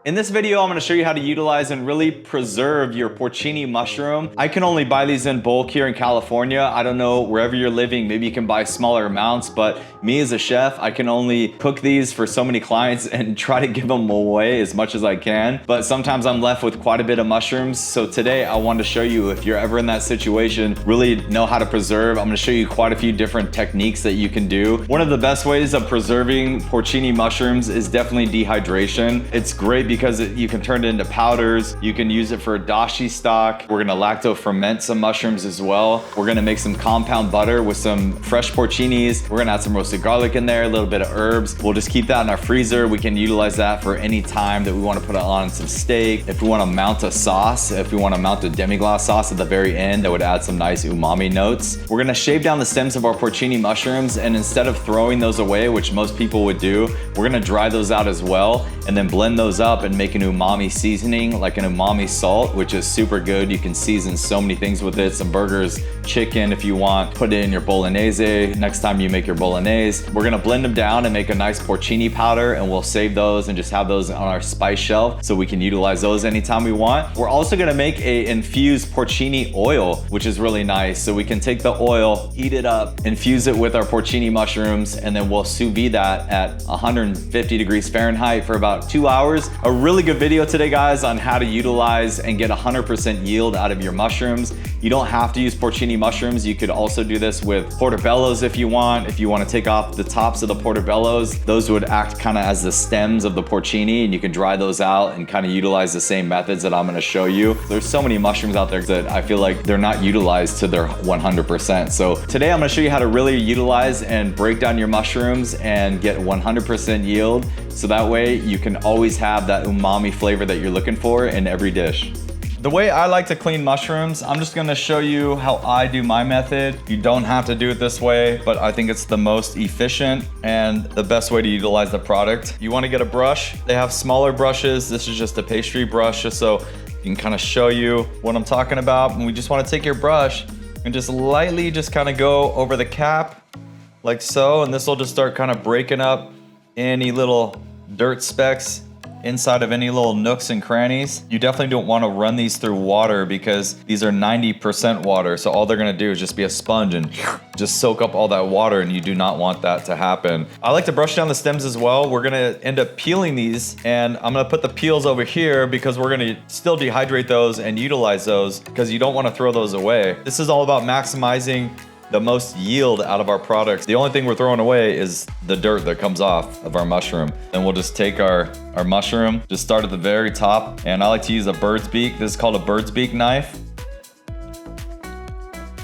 In this video, I'm gonna show you how to utilize and really preserve your porcini mushroom. I can only buy these in bulk here in California. I don't know, wherever you're living, maybe you can buy smaller amounts, but me as a chef, I can only cook these for so many clients and try to give them away as much as I can. But sometimes I'm left with quite a bit of mushrooms. So today I wanted to show you, if you're ever in that situation, really know how to preserve. I'm gonna show you quite a few different techniques that you can do. One of the best ways of preserving porcini mushrooms is definitely dehydration. It's great because you can turn it into powders. You can use it for a dashi stock. We're gonna lacto-ferment some mushrooms as well. We're gonna make some compound butter with some fresh porcinis. We're gonna add some roasted garlic in there, a little bit of herbs. We'll just keep that in our freezer. We can utilize that for any time that we wanna put it on some steak. If we wanna mount a sauce, if we wanna mount a demi-glace sauce at the very end, that would add some nice umami notes. We're gonna shave down the stems of our porcini mushrooms, and instead of throwing those away, which most people would do, we're gonna dry those out as well, and then blend those up and make an umami seasoning, like an umami salt, which is super good. You can season so many things with it. Some burgers, chicken if you want, put it in your bolognese next time you make your bolognese. We're gonna blend them down and make a nice porcini powder, and we'll save those and just have those on our spice shelf so we can utilize those anytime we want. We're also gonna make a infused porcini oil, which is really nice. So we can take the oil, heat it up, infuse it with our porcini mushrooms, and then we'll sous vide that at 150 degrees Fahrenheit for about 2 hours. A really good video today, guys, on how to utilize and get 100% yield out of your mushrooms. You don't have to use porcini mushrooms. You could also do this with portobellos if you want. If you want to take off the tops of the portobellos, those would act kind of as the stems of the porcini, and you can dry those out and kind of utilize the same methods that I'm going to show you. There's so many mushrooms out there that I feel like they're not utilized to their 100%. So today I'm going to show you how to really utilize and break down your mushrooms and get 100% yield. So that way you can always have that umami flavor that you're looking for in every dish. The way I like to clean mushrooms, I'm just gonna show you how I do my method. You don't have to do it this way, but I think it's the most efficient and the best way to utilize the product. You wanna get a brush. They have smaller brushes. This is just a pastry brush, just so I can kind of show you what I'm talking about. And we just wanna take your brush and just lightly just kind of go over the cap like so. And this will just start kind of breaking up any little dirt specks inside of any little nooks and crannies. You definitely don't want to run these through water because these are 90% water. So all they're going to do is just be a sponge and just soak up all that water, and you do not want that to happen. I like to brush down the stems as well. We're going to end up peeling these, and I'm going to put the peels over here because we're going to still dehydrate those and utilize those because you don't want to throw those away. This is all about maximizing the most yield out of our products. The only thing we're throwing away is the dirt that comes off of our mushroom. And we'll just take our mushroom, just start at the very top. And I like to use a bird's beak. This is called a bird's beak knife.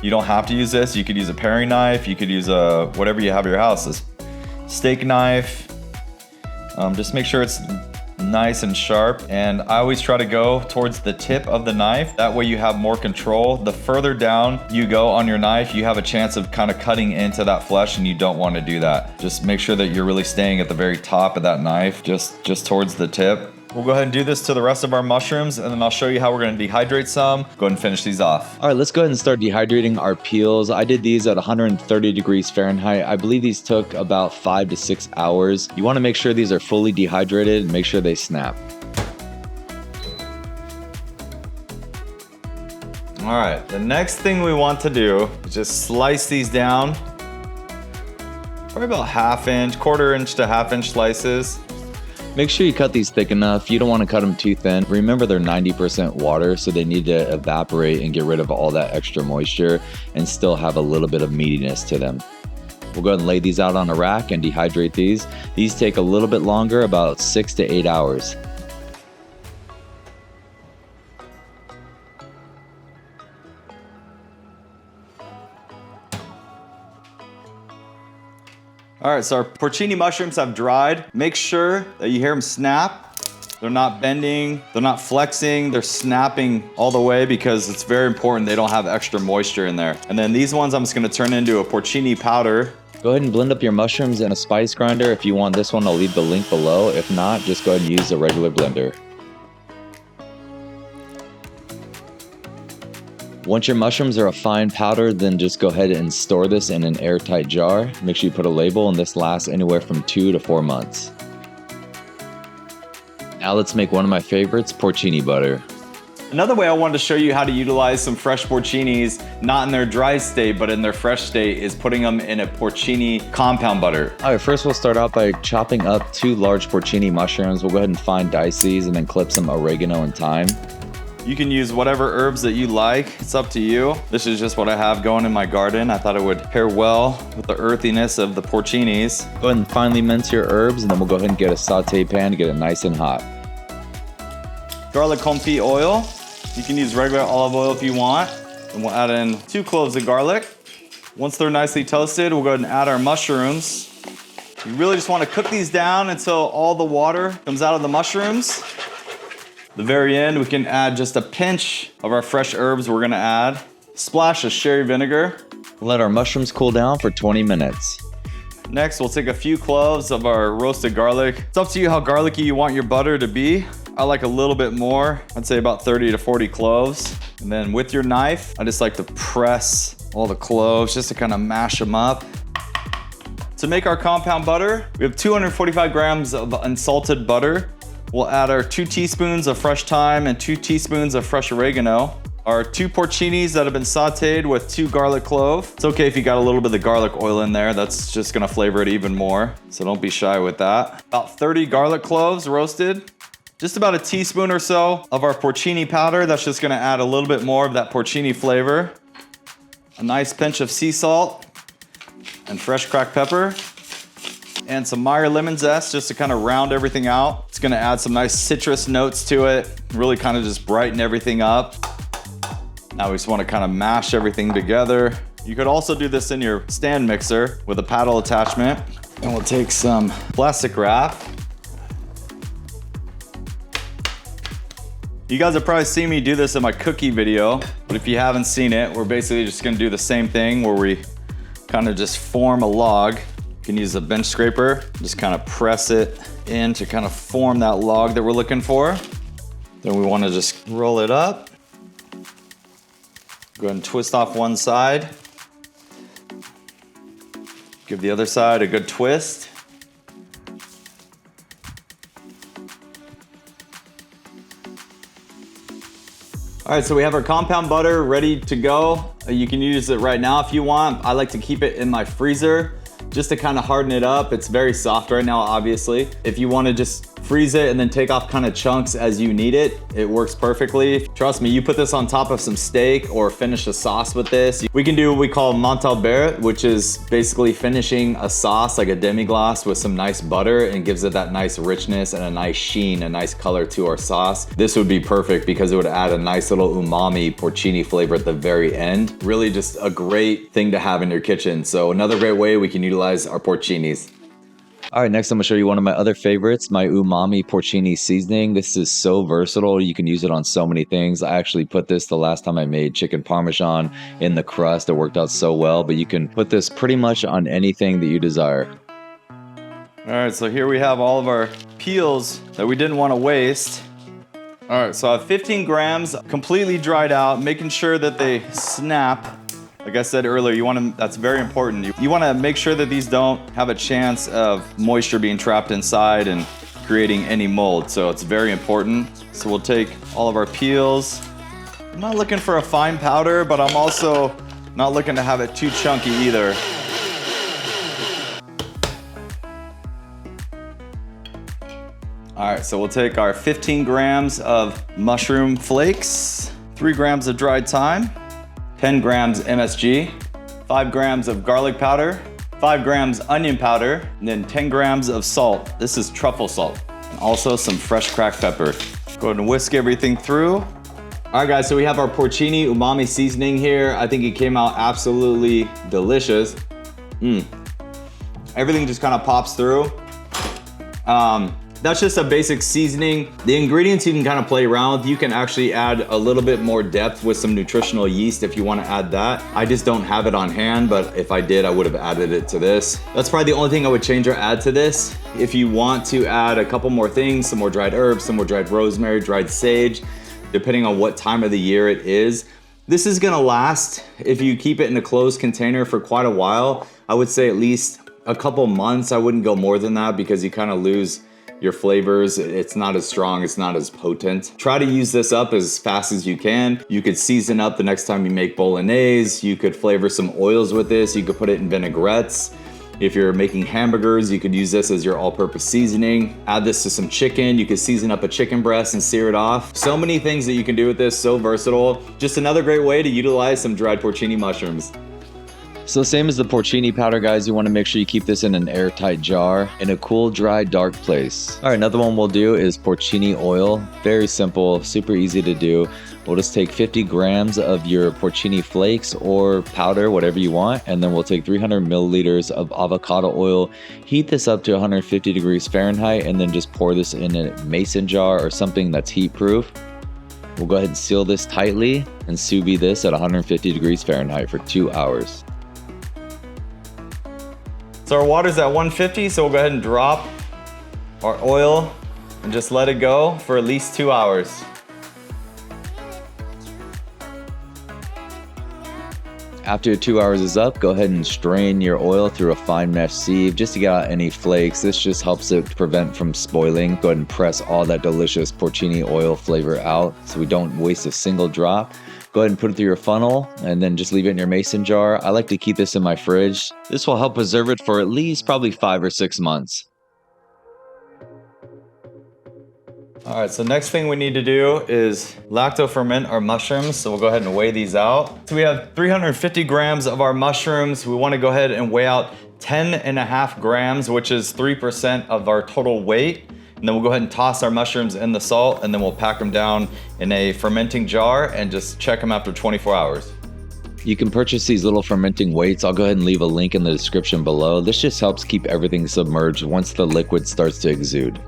You don't have to use this. You could use a paring knife. You could use whatever you have at your house. This steak knife. Just make sure it's nice and sharp, and I always try to go towards the tip of the knife. That way you have more control. The further down you go on your knife, you have a chance of kind of cutting into that flesh, and you don't want to do that. Just make sure that you're really staying at the very top of that knife, just towards the tip. We'll go ahead and do this to the rest of our mushrooms, and then I'll show you how we're going to dehydrate some. Go ahead and finish these off. All right, let's go ahead and start dehydrating our peels. I did these at 130 degrees Fahrenheit. I believe these took about 5 to 6 hours. You want to make sure these are fully dehydrated and make sure they snap. All right, the next thing we want to do is just slice these down. Probably about ½ inch, quarter inch to ½ inch slices. Make sure you cut these thick enough. You don't want to cut them too thin. Remember, they're 90% water, so they need to evaporate and get rid of all that extra moisture and still have a little bit of meatiness to them. We'll go ahead and lay these out on a rack and dehydrate these. These take a little bit longer, about 6 to 8 hours. All right, so our porcini mushrooms have dried. Make sure that you hear them snap. They're not bending, they're not flexing, they're snapping all the way because it's very important they don't have extra moisture in there. And then these ones I'm just gonna turn into a porcini powder. Go ahead and blend up your mushrooms in a spice grinder. If you want this one, I'll leave the link below. If not, just go ahead and use a regular blender. Once your mushrooms are a fine powder, then just go ahead and store this in an airtight jar. Make sure you put a label, and this lasts anywhere from 2 to 4 months. Now let's make one of my favorites, porcini butter. Another way I wanted to show you how to utilize some fresh porcinis, not in their dry state, but in their fresh state, is putting them in a porcini compound butter. All right, first we'll start out by chopping up 2 large porcini mushrooms. We'll go ahead and fine dice these and then clip some oregano and thyme. You can use whatever herbs that you like. It's up to you. This is just what I have going in my garden. I thought it would pair well with the earthiness of the porcinis. Go ahead and finely mince your herbs, and then we'll go ahead and get a saute pan to get it nice and hot. Garlic confit oil. You can use regular olive oil if you want. And we'll add in 2 cloves of garlic. Once they're nicely toasted, we'll go ahead and add our mushrooms. You really just want to cook these down until all the water comes out of the mushrooms. At the very end, we can add just a pinch of our fresh herbs we're gonna add. Splash of sherry vinegar. Let our mushrooms cool down for 20 minutes. Next, we'll take a few cloves of our roasted garlic. It's up to you how garlicky you want your butter to be. I like a little bit more. I'd say about 30 to 40 cloves. And then with your knife, I just like to press all the cloves just to kind of mash them up. To make our compound butter, we have 245 grams of unsalted butter. We'll add our 2 teaspoons of fresh thyme and 2 teaspoons of fresh oregano. Our 2 porcinis that have been sauteed with 2 garlic cloves. It's okay if you got a little bit of the garlic oil in there. That's just gonna flavor it even more. So don't be shy with that. About 30 garlic cloves roasted. Just about a teaspoon or so of our porcini powder. That's just gonna add a little bit more of that porcini flavor. A nice pinch of sea salt and fresh cracked pepper. And some Meyer lemon zest just to kind of round everything out. It's gonna add some nice citrus notes to it. Really kind of just brighten everything up. Now we just wanna kind of mash everything together. You could also do this in your stand mixer with a paddle attachment. And we'll take some plastic wrap. You guys have probably seen me do this in my cookie video, but if you haven't seen it, we're basically just gonna do the same thing where we kind of just form a log. You can use a bench scraper, just kind of press it in to kind of form that log that we're looking for. Then we want to just roll it up. Go ahead and twist off one side. Give the other side a good twist. All right, so we have our compound butter ready to go. You can use it right now if you want. I like to keep it in my freezer just to kind of harden it up. It's very soft right now, obviously. If you want to just freeze it and then take off kind of chunks as you need it, it works perfectly. Trust me, you put this on top of some steak or finish a sauce with this. We can do what we call montalbert, which is basically finishing a sauce like a demi-glace with some nice butter, and gives it that nice richness and a nice sheen, a nice color to our sauce. This would be perfect because it would add a nice little umami porcini flavor at the very end. Really just a great thing to have in your kitchen. So another great way we can utilize our porcinis. All right, next I'm gonna show you one of my other favorites, my umami porcini seasoning. This is so versatile. You can use it on so many things. I actually put this the last time I made chicken parmesan in the crust. It worked out so well, but you can put this pretty much on anything that you desire. All right, so here we have all of our peels that we didn't want to waste. All right, so I have 15 grams completely dried out, making sure that they snap. Like I said earlier, that's very important. You want to make sure that these don't have a chance of moisture being trapped inside and creating any mold. So it's very important. So we'll take all of our peels. I'm not looking for a fine powder, but I'm also not looking to have it too chunky either. All right, so we'll take our 15 grams of mushroom flakes, 3 grams of dried thyme, 10 grams MSG, 5 grams of garlic powder, 5 grams onion powder, and then 10 grams of salt. This is truffle salt. And also some fresh cracked pepper. Go ahead and whisk everything through. All right guys, so we have our porcini umami seasoning here. I think it came out absolutely delicious. Everything just kind of pops through. That's just a basic seasoning. The ingredients you can kind of play around with. You can actually add a little bit more depth with some nutritional yeast if you want to add that. I just don't have it on hand, but if I did, I would have added it to this. That's probably the only thing I would change or add to this. If you want to add a couple more things, some more dried herbs, some more dried rosemary, dried sage, depending on what time of the year it is. This is gonna last, if you keep it in a closed container for quite a while. I would say at least a couple months. I wouldn't go more than that because you kind of lose your flavors. It's not as strong, it's not as potent. Try to use this up as fast as you can. You could season up the next time you make bolognese. You could flavor some oils with this. You could put it in vinaigrettes. If you're making hamburgers, you could use this as your all-purpose seasoning. Add this to some chicken. You could season up a chicken breast and sear it off. So many things that you can do with this, so versatile. Just another great way to utilize some dried porcini mushrooms. So same as the porcini powder, guys, you want to make sure you keep this in an airtight jar in a cool, dry, dark place. All right, another one we'll do is porcini oil. Very simple, super easy to do. We'll just take 50 grams of your porcini flakes or powder, whatever you want, and then we'll take 300 milliliters of avocado oil, heat this up to 150 degrees Fahrenheit, and then just pour this in a mason jar or something that's heat proof. We'll go ahead and seal this tightly and sous vide this at 150 degrees Fahrenheit for 2 hours. So our water's at 150, so we'll go ahead and drop our oil and just let it go for at least 2 hours. After 2 hours is up, go ahead and strain your oil through a fine mesh sieve just to get out any flakes. This just helps it prevent from spoiling. Go ahead and press all that delicious porcini oil flavor out so we don't waste a single drop. Go ahead and put it through your funnel and then just leave it in your mason jar. I like to keep this in my fridge. This will help preserve it for at least probably 5 or 6 months. All right, so next thing we need to do is lacto-ferment our mushrooms. So we'll go ahead and weigh these out. So we have 350 grams of our mushrooms. We want to go ahead and weigh out 10.5 grams, which is 3% of our total weight. And then we'll go ahead and toss our mushrooms in the salt, and then we'll pack them down in a fermenting jar and just check them after 24 hours. You can purchase these little fermenting weights. I'll go ahead and leave a link in the description below. This just helps keep everything submerged once the liquid starts to exude.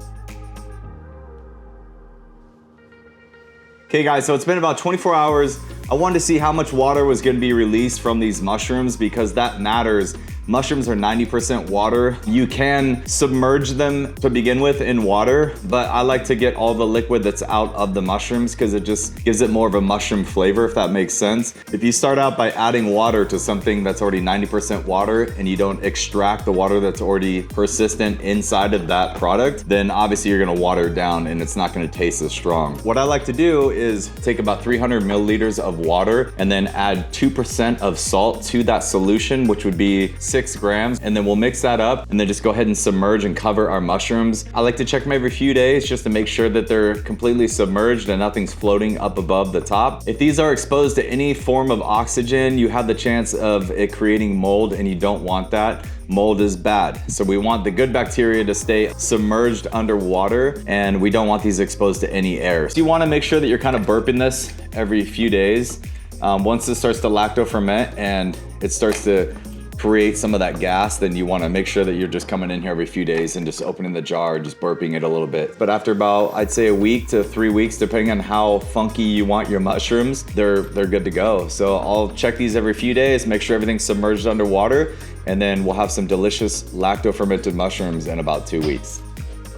Okay guys, so it's been about 24 hours. I wanted to see how much water was gonna be released from these mushrooms because that matters. Mushrooms are 90% water. You can submerge them to begin with in water, but I like to get all the liquid that's out of the mushrooms because it just gives it more of a mushroom flavor, if that makes sense. If you start out by adding water to something that's already 90% water and you don't extract the water that's already persistent inside of that product, then obviously you're gonna water it down and it's not gonna taste as strong. What I like to do is take about 300 milliliters of water and then add 2% of salt to that solution, which would be 6 grams, and then we'll mix that up and then just go ahead and submerge and cover our mushrooms. I like to check them every few days just to make sure that they're completely submerged and nothing's floating up above the top. If these are exposed to any form of oxygen, you have the chance of it creating mold, and you don't want that. Mold is bad. So we want the good bacteria to stay submerged underwater, and we don't want these exposed to any air. So you want to make sure that you're kind of burping this every few days. Once this starts to lacto ferment and it starts to create some of that gas, then you want to make sure that you're just coming in here every few days and just opening the jar, just burping it a little bit. But after about, I'd say a week to 3 weeks, depending on how funky you want your mushrooms, they're good to go. So I'll check these every few days, make sure everything's submerged underwater, and then we'll have some delicious lacto-fermented mushrooms in about 2 weeks.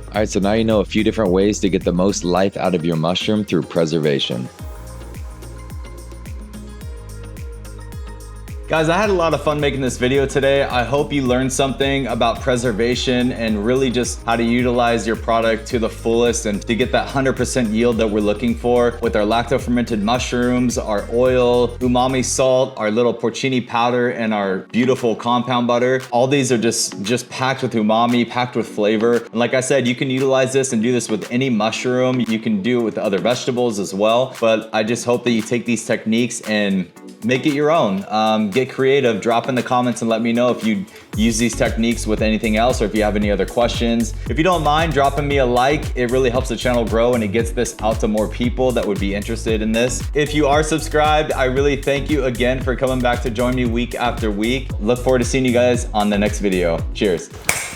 All right, so now you know a few different ways to get the most life out of your mushroom through preservation. Guys, I had a lot of fun making this video today. I hope you learned something about preservation and really just how to utilize your product to the fullest and to get that 100% yield that we're looking for with our lacto-fermented mushrooms, our oil, umami salt, our little porcini powder, and our beautiful compound butter. All these are just packed with umami, packed with flavor. And like I said, you can utilize this and do this with any mushroom. You can do it with other vegetables as well. But I just hope that you take these techniques and make it your own. Get creative, drop in the comments and let me know if you use these techniques with anything else or if you have any other questions. If you don't mind dropping me a like, it really helps the channel grow and it gets this out to more people that would be interested in this. If you are subscribed, I really thank you again for coming back to join me week after week. Look forward to seeing you guys on the next video. Cheers.